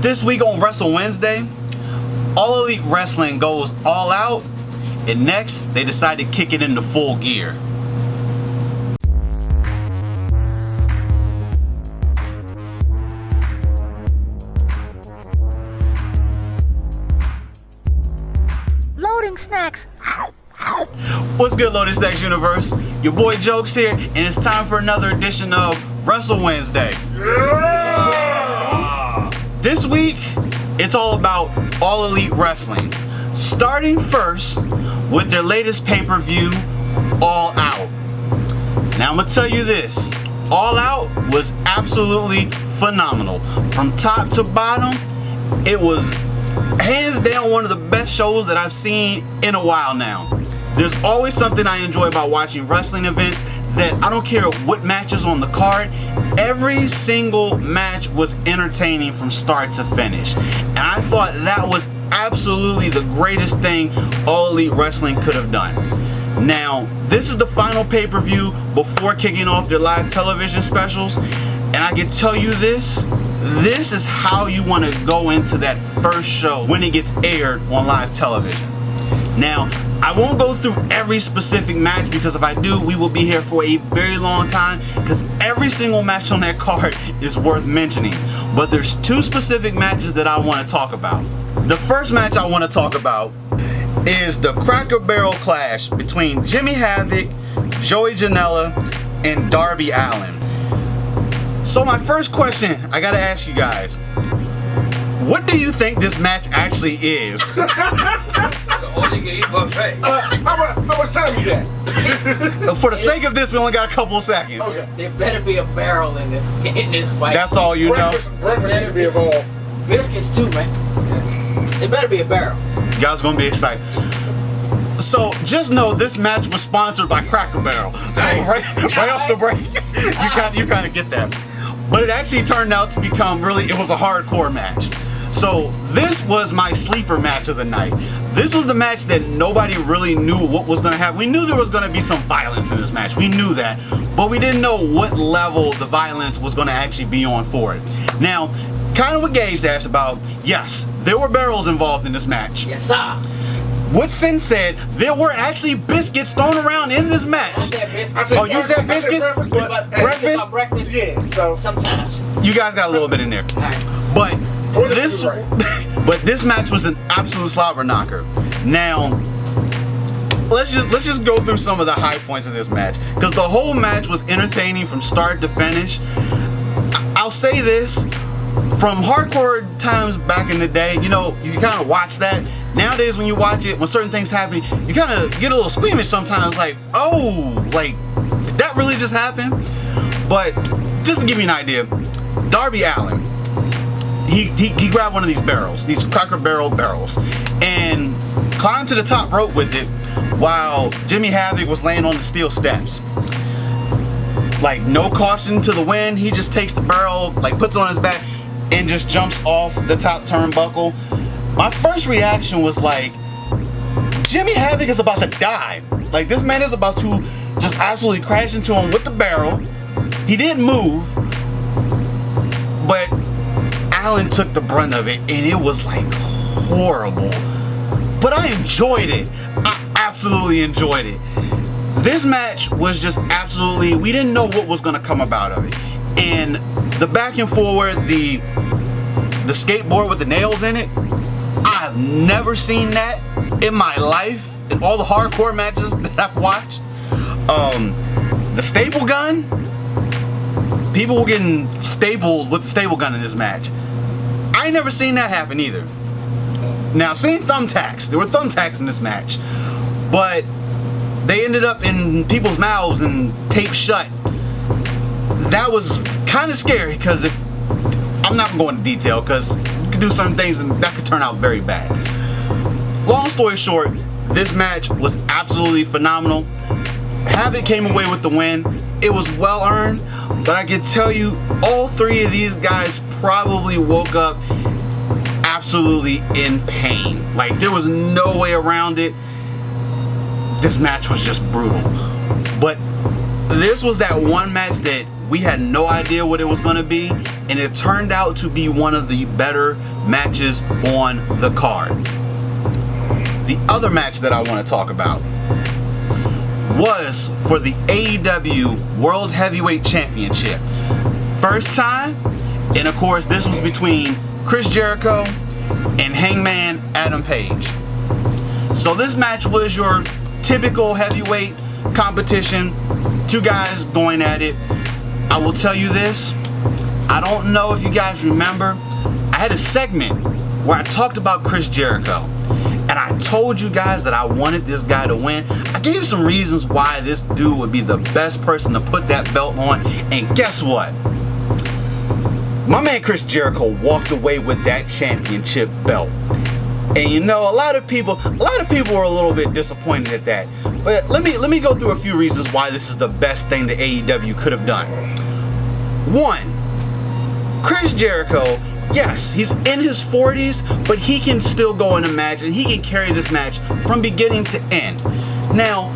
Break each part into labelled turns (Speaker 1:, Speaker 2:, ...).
Speaker 1: This week on Wrestle Wednesday, All Elite Wrestling goes all out, and next they decide to kick it into full gear.
Speaker 2: Loading snacks.
Speaker 1: What's good, Loading Snacks Universe? Your boy Jokes here, and it's time for another edition of Wrestle Wednesday. This week, it's all about All Elite Wrestling. Starting first with their latest pay-per-view, All Out. Now I'm gonna tell you this, All Out was absolutely phenomenal. From top to bottom, it was hands down one of the best shows that I've seen in a while now. There's always something I enjoy about watching wrestling events, that I don't care what matches on the card, every single match was entertaining from start to finish. And I thought that was absolutely the greatest thing All Elite Wrestling could have done. Now, this is the final pay-per-view before kicking off their live television specials, and I can tell you this is how you want to go into that first show when it gets aired on live television. Now, I won't go through every specific match, because if I do, we will be here for a very long time, because every single match on that card is worth mentioning. But there's two specific matches that I want to talk about. The first match I want to talk about is the Cracker Barrel clash between Jimmy Havoc, Joey Janela, and Darby Allin. So my first question I gotta ask you guys, what do you think this match actually is?
Speaker 3: How much time you got?
Speaker 1: For the sake of this, we only got a couple of seconds.
Speaker 3: Okay.
Speaker 4: There better be a barrel in this fight.
Speaker 1: That's all you know.
Speaker 3: Breakfast need to be involved.
Speaker 4: Biscuits too, man. There better be a barrel.
Speaker 1: You guys are gonna be excited. So just know this match was sponsored by Cracker Barrel. So right off the break, you kind of get that. But it actually turned out to become it was a hardcore match. So this was my sleeper match of the night. This was the match that nobody really knew what was going to happen. We knew there was going to be some violence in this match. We knew that. But we didn't know what level the violence was going to actually be on for it. Now, kind of what Gage asked about, yes, there were barrels involved in this match.
Speaker 4: Yes, sir.
Speaker 1: What Sin said, there were actually biscuits thrown around in this match.
Speaker 4: I said biscuits.
Speaker 1: Oh, you said biscuits? Breakfast?
Speaker 4: Breakfast?
Speaker 3: Yeah, so
Speaker 4: Sometimes.
Speaker 1: You guys got a little bit in there.
Speaker 4: All right.
Speaker 1: But this match was an absolute slobber knocker. Now, let's just go through some of the high points of this match, because the whole match was entertaining from start to finish. I'll say this, from hardcore times back in the day, you know, you kind of watch that. Nowadays, when you watch it, when certain things happen, you kind of get a little squeamish sometimes, like, oh, like, did that really just happen? But just to give you an idea, Darby Allin, he grabbed one of these barrels, these Cracker Barrel barrels, and climbed to the top rope with it while Jimmy Havoc was laying on the steel steps. Like, no caution to the wind, he just takes the barrel, like puts it on his back, and just jumps off the top turnbuckle. My first reaction was like, Jimmy Havoc is about to die. Like, this man is about to just absolutely crash into him with the barrel. He didn't move, but Allin took the brunt of it, and it was like horrible. But I enjoyed it. I absolutely enjoyed it. This match was just absolutely, we didn't know what was gonna come about of it. And the back and forward, the skateboard with the nails in it, I've never seen that in my life, in all the hardcore matches that I've watched. The staple gun, people were getting stapled with the staple gun in this match. I ain't never seen that happen either. Now, I've seen thumbtacks. There were thumbtacks in this match, but they ended up in people's mouths and taped shut. That was kind of scary, because I'm not going into detail, because you can do some things and that could turn out very bad. Long story short, this match was absolutely phenomenal. Havoc came away with the win. It was well earned, but I can tell you, all three of these guys probably woke up absolutely in pain. Like, there was no way around it. This match was just brutal. But this was that one match that we had no idea what it was going to be, and it turned out to be one of the better matches on the card. The other match that I want to talk about was for the AEW World Heavyweight Championship. First time, and of course this was between Chris Jericho and Hangman Adam Page. So this match was your typical heavyweight competition, two guys going at it. I will tell you this, I don't know if you guys remember, I had a segment where I talked about Chris Jericho, and I told you guys that I wanted this guy to win. I gave some reasons why this dude would be the best person to put that belt on, and guess what? My man Chris Jericho walked away with that championship belt. And you know, a lot of people were a little bit disappointed at that. But let me go through a few reasons why this is the best thing that AEW could have done. One, Chris Jericho, yes, he's in his 40s, but he can still go in a match and he can carry this match from beginning to end. Now,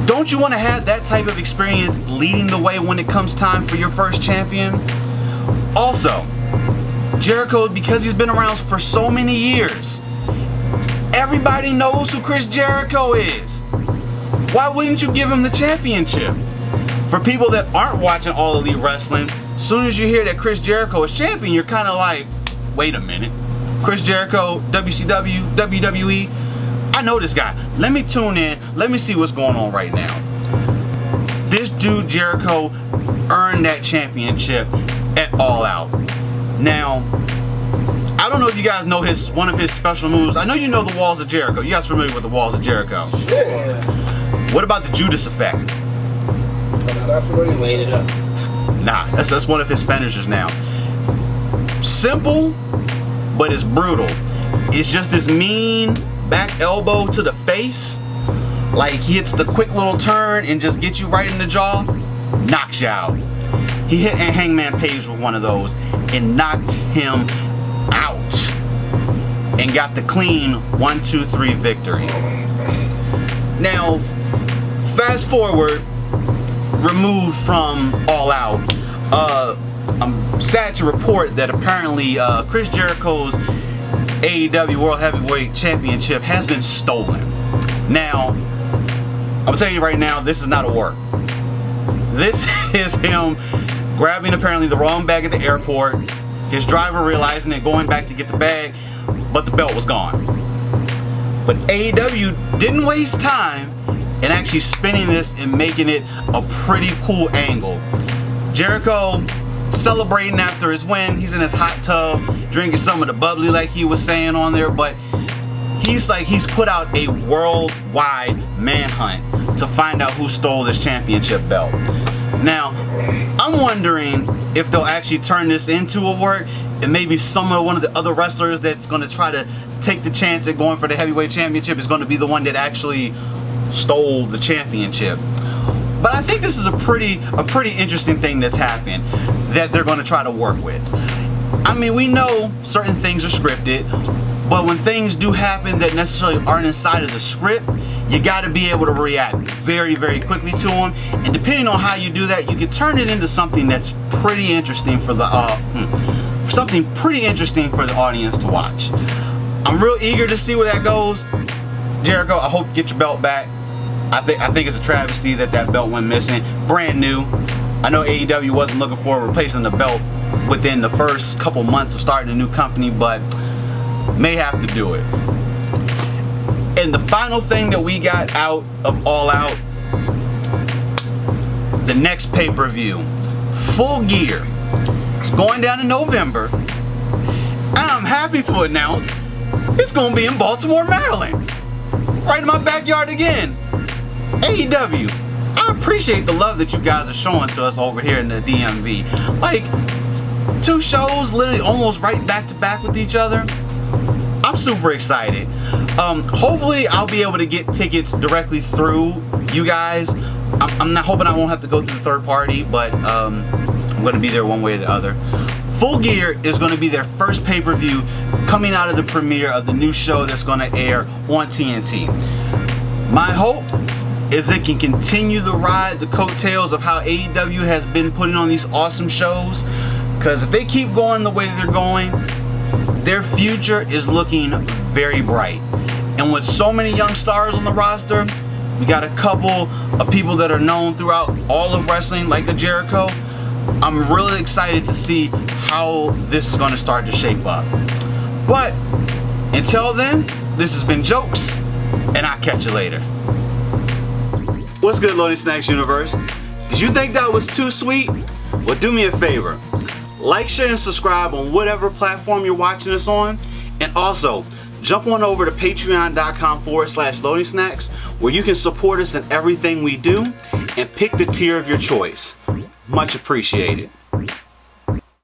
Speaker 1: don't you want to have that type of experience leading the way when it comes time for your first champion? Also, Jericho, because he's been around for so many years, everybody knows who Chris Jericho is. Why wouldn't you give him the championship? For people that aren't watching All Elite Wrestling, as soon as you hear that Chris Jericho is champion, you're kind of like, wait a minute. Chris Jericho, WCW, WWE, I know this guy. Let me tune in. Let me see what's going on right now. This dude, Jericho, earned that championship at All Out. Now, I don't know if you guys know one of his special moves. I know you know the Walls of Jericho. You guys familiar with the Walls of Jericho?
Speaker 3: Sure.
Speaker 1: What about the Judas effect?
Speaker 3: I'm not familiar.
Speaker 4: Wait it up.
Speaker 1: Nah, that's one of his finishers now. Simple, but it's brutal. It's just this mean back elbow to the face. Like he hits the quick little turn and just gets you right in the jaw. Knocks you out. He hit Hangman Page with one of those and knocked him out. And got the clean 1-2-3 victory. Now, fast forward, removed from All Out, I'm sad to report that apparently Chris Jericho's AEW World Heavyweight Championship has been stolen. Now, I'm gonna tell you right now, this is not a work. This is him grabbing apparently the wrong bag at the airport, his driver realizing it, going back to get the bag, but the belt was gone. But AEW didn't waste time in actually spinning this and making it a pretty cool angle. Jericho celebrating after his win. He's in his hot tub drinking some of the bubbly like he was saying on there, but he's put out a worldwide manhunt to find out who stole this championship belt. Now, I'm wondering if they'll actually turn this into a work, and maybe one of the other wrestlers that's going to try to take the chance at going for the heavyweight championship is going to be the one that actually stole the championship. But I think this is a pretty interesting thing that's happened that they're going to try to work with. I mean, we know certain things are scripted, but when things do happen that necessarily aren't inside of the script, you got to be able to react very, very quickly to them. And depending on how you do that, you can turn it into something that's pretty interesting for the audience to watch. I'm real eager to see where that goes. Jericho, I hope you get your belt back. I think it's a travesty that belt went missing. Brand new. I know AEW wasn't looking for replacing the belt within the first couple months of starting a new company, but may have to do it. And the final thing that we got out of All Out, the next pay-per-view, Full Gear. It's going down in November. And I'm happy to announce it's going to be in Baltimore, Maryland. Right in my backyard again. AEW, I appreciate the love that you guys are showing to us over here in the DMV. Like, 2 shows literally almost right back to back with each other. I'm super excited. Hopefully I'll be able to get tickets directly through you guys. I'm not hoping I won't have to go through the third party, but I'm going to be there one way or the other. Full Gear is going to be their first pay-per-view coming out of the premiere of the new show that's going to air on TNT. My hope is it can continue the ride, the coattails of how AEW has been putting on these awesome shows. Because if they keep going the way they're going, their future is looking very bright. And with so many young stars on the roster, we got a couple of people that are known throughout all of wrestling, like the Jericho. I'm really excited to see how this is going to start to shape up. But until then, this has been Jokes, and I'll catch you later. What's good, Loading Snacks universe? Did you think that was too sweet? Well, do me a favor. Like, share, and subscribe on whatever platform you're watching us on. And also, jump on over to patreon.com/loading snacks, where you can support us in everything we do and pick the tier of your choice. Much appreciated.